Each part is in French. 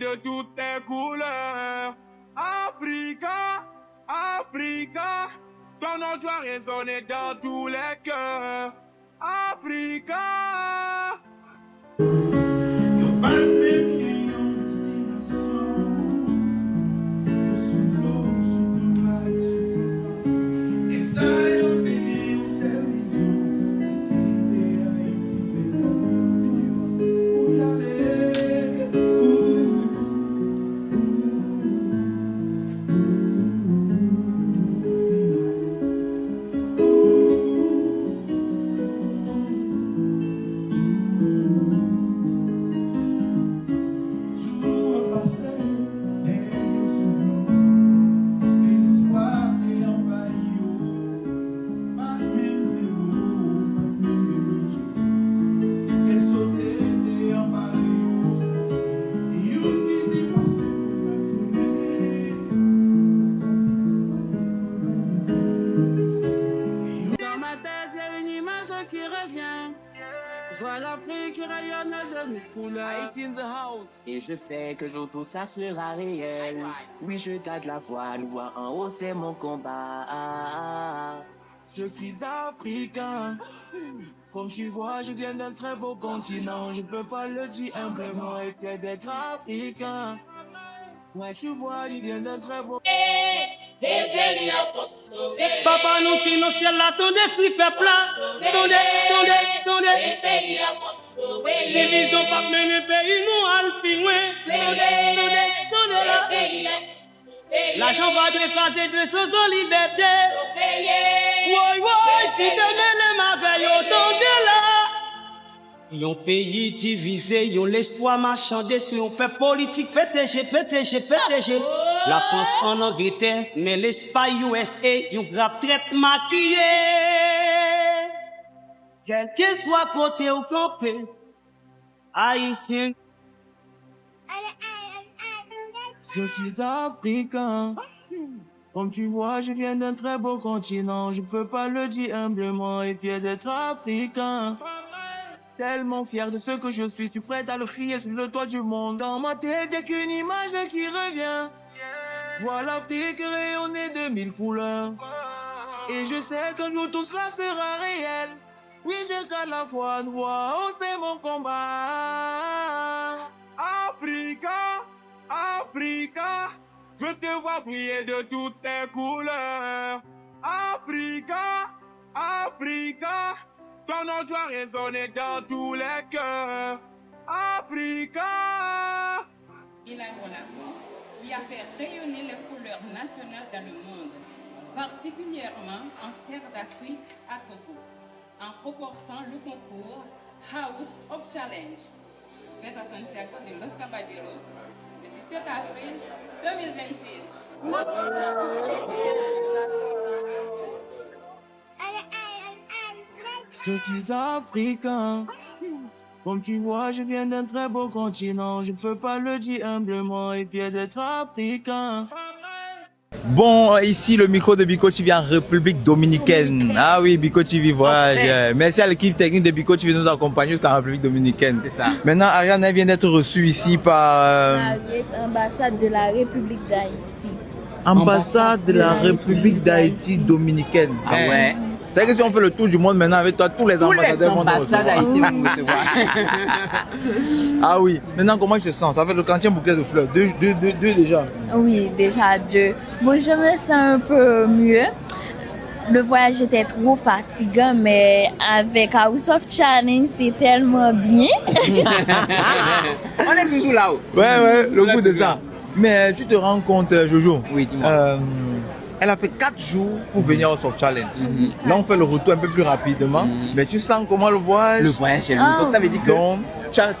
De toutes tes couleurs, Africa, Africa, ton nom doit résonner dans tous les cœurs, Africa. Et je sais que jour tout ça sera réel. Oui, je garde la foi, nous voir en haut, c'est mon combat. Je suis africain. Comme tu vois, je viens d'un très beau continent. Je peux pas le dire humblement et que d'être africain. Ouais, tu vois, je viens d'un très beau... Papa nous finance là, ton défi peuple là. Tendez. Les visions pas mener pays nous alpinoué. Tendez là. L'argent va défaser de sans liberté. Ouais, qui demain les mauvais, tendez là. Yon pays divisé, yon l'espoir marchandé sur yon fait politique PTG. La France en Angleterre, mais l'Espagne USA, yon grappe traite maquillé. Quel que soit côté ou campé, haïtien. Je suis africain. Comme tu vois, je viens d'un très beau continent. Je peux pas le dire humblement et fier d'être africain. Tellement fier de ce que je suis prêt à le crier sur le toit du monde. Dans ma tête, y'a qu'une image qui revient. Vois l'Afrique rayonner de mille couleurs. Et je sais qu'un jour tout cela sera réel. Oui, je garde la foi, wow, c'est mon combat. Africa, Africa, je te vois briller de toutes tes couleurs. Africa, Africa, ton nom doit résonner dans tous les cœurs. Africa. Il a un enfant qui a fait rayonner les couleurs nationales dans le monde, particulièrement en terre d'Afrique à Togo, en remportant le concours House of Challenge, fait à Santiago de Los Caballeros, le 17 avril 2026. Je suis africain. Comme tu vois, je viens d'un très beau continent. Je peux pas le dire humblement et fier d'être africain. Bon, ici le micro de Biko TV en République Dominicaine. Ah oui, Biko TV voyage. Merci à l'équipe technique de Biko TV de nous accompagner jusqu'en République Dominicaine. C'est ça. Maintenant, Ariane vient d'être reçue ici par... L'ambassade de la République d'Haïti. Ambassade de la République d'Haïti dominicaine. Ah ouais. C'est que si on fait le tour du monde maintenant avec toi, tous les ambassadeurs vont nous recevoir. Ah oui. Maintenant, comment je te sens? Ça fait le quantième bouquet de fleurs. Deux déjà. Oui, déjà 2. Bon, je me sens un peu mieux. Le voyage était trop fatigant, mais avec House of Challenge, c'est tellement bien. On est toujours là-haut. Ouais, le goût de ça. Mais tu te rends compte, Jojo? Oui, dis-moi. Elle a fait 4 jours pour venir au Soft Challenge. Là, on fait le retour un peu plus rapidement. Mais tu sens comment le voyage? Le voyage est long. Donc, ça veut dire que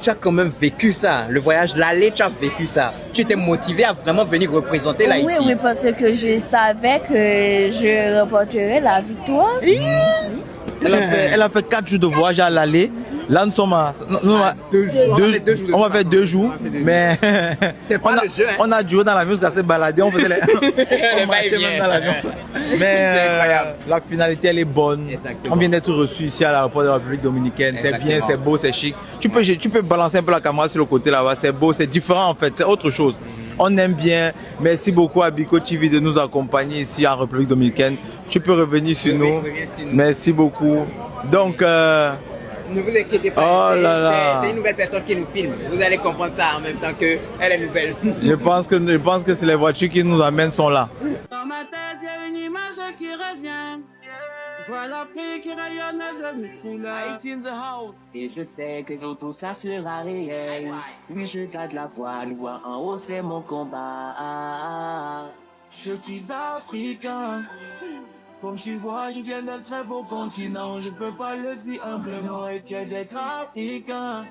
tu as quand même vécu ça. Le voyage, l'aller, tu as vécu ça. Tu t'es motivé à vraiment venir représenter l'Haïti. Oui, parce que je savais que je remporterais la victoire. Elle a fait 4 jours de voyage à l'aller. Là, nous sommes à... On va faire 2 jours, mais on a joué dans l'avion jusqu'à se balader, on faisait les... on marchait même dans l'avion. Mais la finalité, elle est bonne. Exactement. On vient d'être reçu ici à l'aéroport de la République Dominicaine. C'est bien, c'est beau, c'est chic. Tu peux balancer un peu la caméra sur le côté là-bas, c'est beau, c'est différent en fait, c'est autre chose. On aime bien. Merci beaucoup à Biko TV de nous accompagner ici en République Dominicaine. Tu peux revenir sur nous. Merci beaucoup. Donc... ne vous inquiétez pas, oh là là. C'est une nouvelle personne qui nous filme. Vous allez comprendre ça en même temps qu'elle est nouvelle. Je pense que c'est les voitures qui nous amènent sont là. Dans ma tête, il y a une image qui revient. Voilà l'Afrique qui rayonne de mes couleurs. Et je sais que jour tout ça sera réel. Oui, je garde la voix, nous voir en haut, c'est mon combat. Je suis africain. Comme tu vois, je viens d'un très beau continent. Je peux pas le dire humblement et que d'être africain.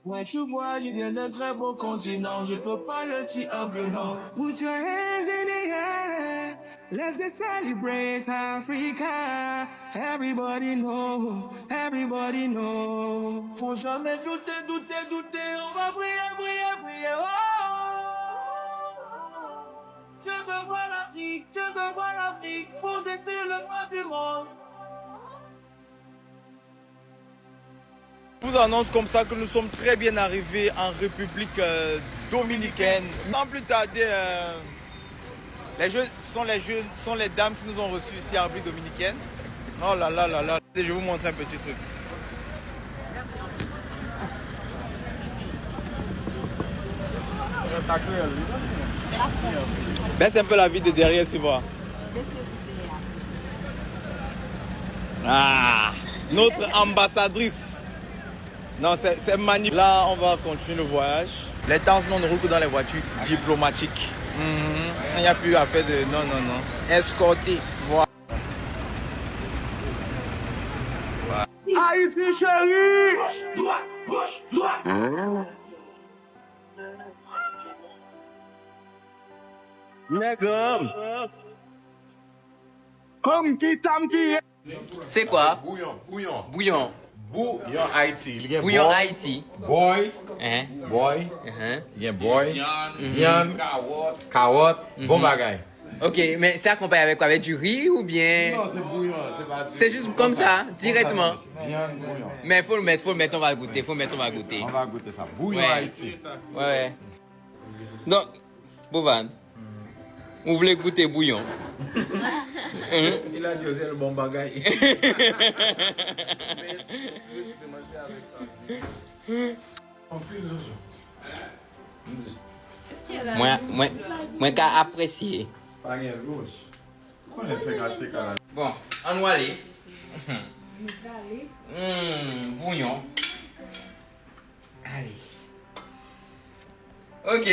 Ouais, tu vois, je viens d'un très beau continent. Je peux pas le dire humblement. Put your hands in the air. Let's get celebrate Africa. Everybody know, everybody know. Faut jamais douter, douter, douter. On va briller, briller, briller. Oh. Je veux voir l'Afrique, pour détruire le droit du monde. Je vous annonce comme ça que nous sommes très bien arrivés en République Dominicaine. Sans plus tarder, les jeunes sont les dames qui nous ont reçus ici en République Dominicaine. Oh là là là là. Je vais vous montrer un petit truc. Baisse un peu la vie de derrière, si voir. Ah, notre ambassadrice. Non, c'est magnifique. Là, on va continuer le voyage. Les temps, on ne roule que dans les voitures diplomatiques. Il n'y a plus à faire de... Non, non, non. Escorter. Voilà. Haïti chérie. Comme qui t'aime qui. C'est quoi? Bouillon Haïti. Il y a Bouillon Haïti. Boy. Boy. Il y a boy. Viande. Carotte. Bon bagay. Ok, mais c'est accompagné avec quoi? Avec du riz ou bien? Non, c'est bouillon. C'est juste comme ça, directement. Viande, bouillon. Mais faut le mettre, on va goûter. On va goûter. On va goûter ça. Bouillon Ouais. Haïti. Ouais. Donc, Bovan, vous voulez goûter bouillon? Il a dit c'est le bon bagay. Moi qu'à apprécier. Bon, on va aller. Bouillon. Allez. Ok.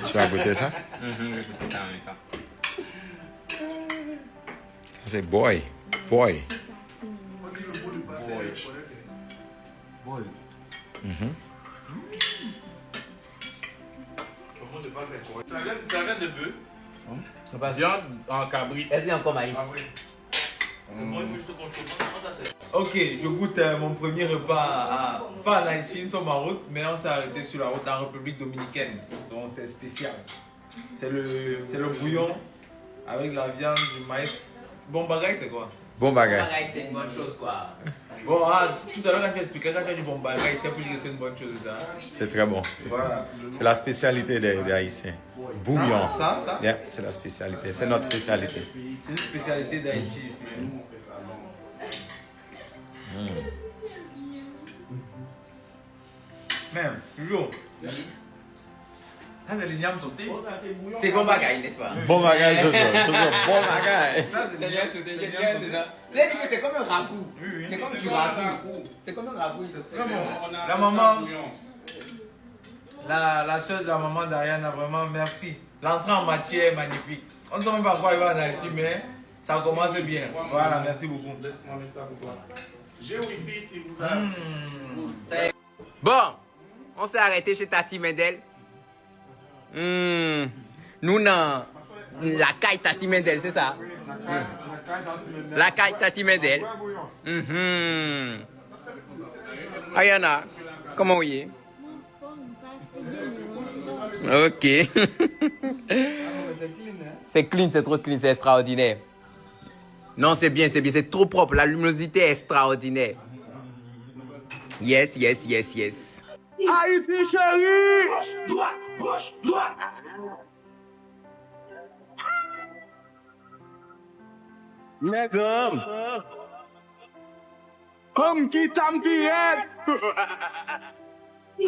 Tu vas goûter ça? Je vais goûter ça en même temps. C'est boy. Boy. Ça vient de bœuf. Viande en cabri. Est-ce qu'il y a encore maïs? Ok, je goûte mon premier repas, pas en Haïti, nous sommes en route, mais on s'est arrêté sur la route en République Dominicaine. Donc c'est spécial. C'est le bouillon avec la viande, du maïs. Bon bagay, c'est quoi? Bon bagay. C'est une bonne chose, quoi. Bon, tout à l'heure quand tu expliquais, quand tu as dit bon bagay, c'est pour dire que c'est une bonne chose, ça. C'est très bon. Voilà. C'est la spécialité des Haïtiens. Bouillon. Ça? Yeah, c'est la spécialité. C'est notre spécialité. C'est une spécialité d'Haïti ici. Même, toujours. Ah, c'est les niams sautés. C'est bon bagaille, n'est-ce pas? Bon bagay, Jojo. Bon bagay. Ça, c'est C'est les bien niams sauté, sautés. j'ai bien déjà. Vous avez dit que c'est comme un ragoût. C'est comme du ragoût. C'est comme un ragoût. C'est très bon. La maman, la soeur de la maman d'Ariane, vraiment merci. L'entrée en matière est magnifique. On ne sait même pas quoi il va en Haïti, mais ça commence bien. Voilà, merci beaucoup. Laisse-moi mettre ça pour toi. J'ai Wi-Fi si vous avez. Bon, on s'est arrêté chez Tati Mendel. Nous, non, la caille Tati Mendel, c'est ça? La caille Tati Mendel. Ayana, comment vous est? Ok. C'est clean, c'est trop clean, c'est extraordinaire. Non, c'est bien, c'est trop propre. La luminosité est extraordinaire. Yes, yes, yes, yes. Haïti chérie. Mais comme qui t'aime qui est.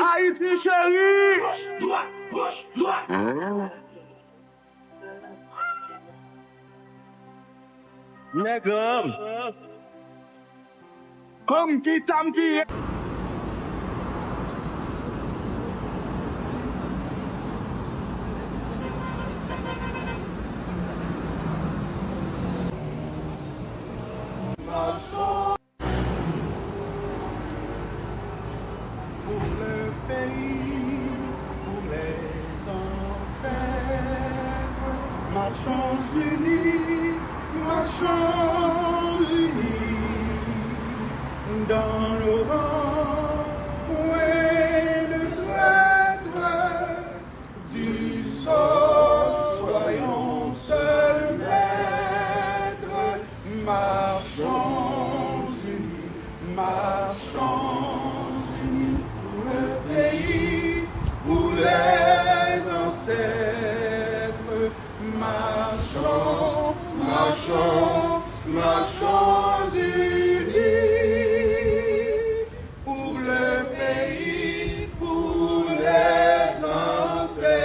Haïti chérie. Mais comme qui t'aime qui est. Pour le pays, pour les ancêtres, marchons unis, dans le rang, point de traître du sol, soyons seuls maîtres, marchons unis, pour le pays, pour les ancêtres, marchons unis, pour le pays, pour les ancêtres.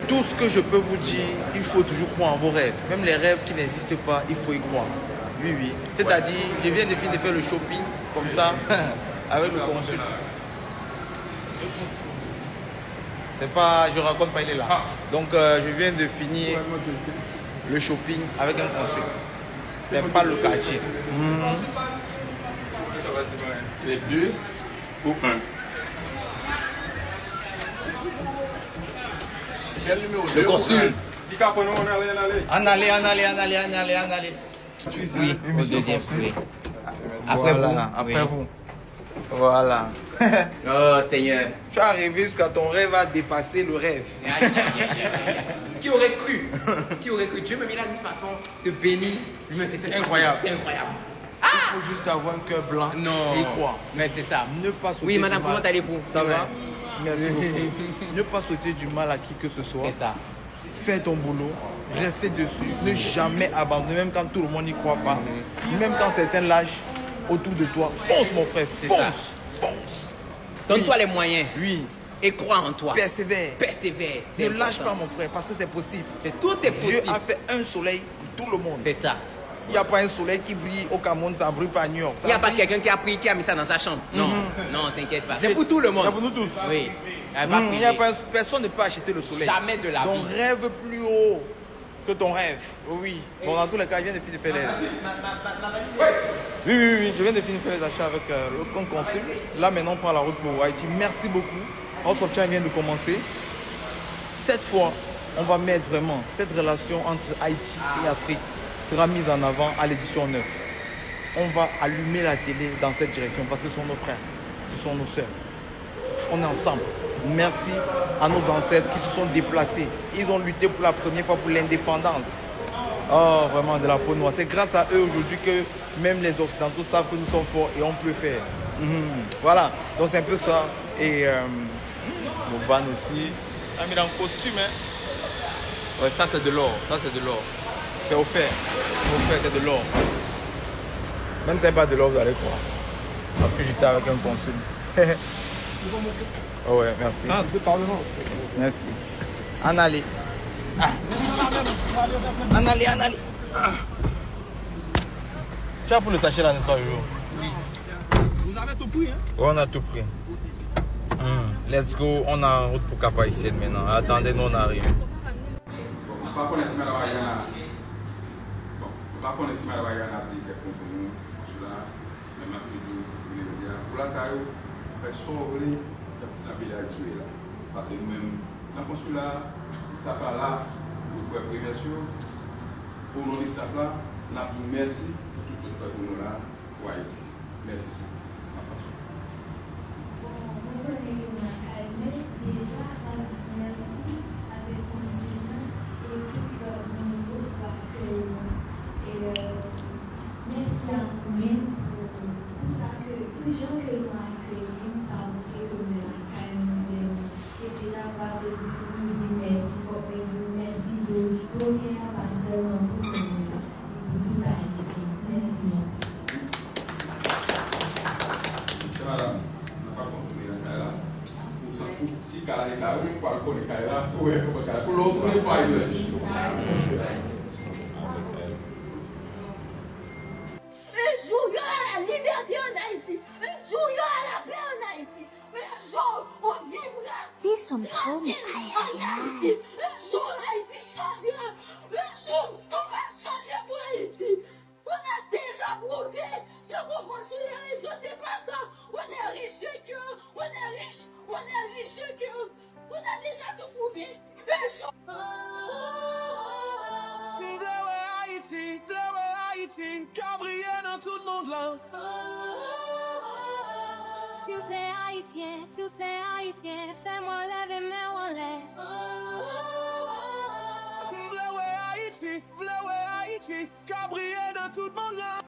Tout ce que je peux vous dire, il faut toujours croire en vos rêves. Même les rêves qui n'existent pas, il faut y croire. Oui, oui. C'est-à-dire, je viens de finir de faire le shopping, comme ça. avec le consul. C'est pas, je raconte pas, il est là. Donc je viens de finir le shopping avec un consul. C'est pas le quartier. C'est 2 ou 1. Quel numéro? Le consul. En aller. Oui, au deuxième, oui. Après vous. Voilà. Oh Seigneur. Tu es arrivé jusqu'à ton rêve à dépasser le rêve. Qui aurait cru? Qui aurait cru? Dieu m'a mis là d'une façon de bénir. C'est incroyable. C'est incroyable. Il faut juste avoir un cœur blanc et croire. Mais c'est ça. Ne pas souhaiter Oui, madame, du mal. comment allez-vous? Ça va? Merci beaucoup. Ne pas souhaiter du mal à qui que ce soit. C'est ça. Fais ton boulot, restez dessus, ne jamais abandonner, même quand tout le monde n'y croit pas. Même quand certains lâchent autour de toi. Fonce mon frère, fonce. Donne-toi les moyens. Oui. Et crois en toi. Persévère. Persévère. Ne lâche pas mon frère, parce que c'est possible. Tout est possible. Dieu a fait un soleil pour tout le monde. C'est ça. Il n'y a pas un soleil qui brille au Cameroun, ça brille pas à New York. Il n'y a pas quelqu'un qui a pris, qui a mis ça dans sa chambre. Non, non, t'inquiète pas. C'est pour tout le monde. C'est pour nous tous. Oui. Il y a pas, personne ne peut acheter le soleil. Jamais de la vie. Donc rêve plus haut que ton rêve. Oui. Bon, dans tous les cas, je viens de finir de faire les... Oui. Je viens de finir de faire les achats avec le compte consul. Là, maintenant, on prend la route pour Haïti. Merci beaucoup. House of China vient de commencer. Cette fois, on va mettre vraiment cette relation entre Haïti et Afrique sera mise en avant à l'édition 9. On va allumer la télé dans cette direction parce que ce sont nos frères, ce sont nos sœurs. On est ensemble. Merci à nos ancêtres qui se sont déplacés. Ils ont lutté pour la première fois pour l'indépendance. Oh, vraiment de la peau noire. C'est grâce à eux aujourd'hui que même les Occidentaux savent que nous sommes forts et on peut faire. Voilà, donc c'est un peu ça. Et Moban aussi. Ah, mais dans le costume, hein. Ouais, ça c'est de l'or. C'est offert. C'est de l'or. Même si c'est pas de l'or, vous allez croire. Parce que j'étais avec un consul. Oh ouais, merci. Merci. En aller. En aller. Tu as pour le sachet là, n'est-ce pas, Jojo? Oui. Vous avez tout pris, hein? Oui, on a tout pris. Let's go. On est en route pour Cap-Haïtien maintenant. Attendez-nous, on arrive. Par contre, si madame Ayana dit qu'elle compte nous, cela, même à plus de pour la caillou, fait soit vous voulez, ça peut être tué là. Parce que nous-mêmes, dans le consulat, ça va là, vous pouvez prévention, pour nous, ça va, nous avons dit merci pour tout ce que fait pour nous là, pour Haïti. Merci. Merci à vous-même pour ça que les gens que l'on a accueillis, ça vous fait tourner la caille. Et déjà, pas de dire merci, pour dire merci de donner à pas seulement pour nous, pour tout Haïti. Merci. Madame, on n'a pas compris la caille là. Si Kala est là, on parle pour les cailles là, pour l'autre, on n'est pas Un jour, il y aura la liberté en Haïti. Un jour, il y aura la paix en Haïti. Un jour, on vivra. Dis son trop, mais Haïti. Un jour, Haïti changera. Un jour, on va changer pour Haïti. On a déjà prouvé. Ce qu'on montre sur les réseaux, c'est pas ça. On est riche de cœur. On est riche de cœur. On a déjà tout prouvé. Un jour. Haïti, cabrier dans tout le monde là. Si vous êtes haïtien, fais-moi lever mes relais. Haïti, cabrier dans tout le monde là.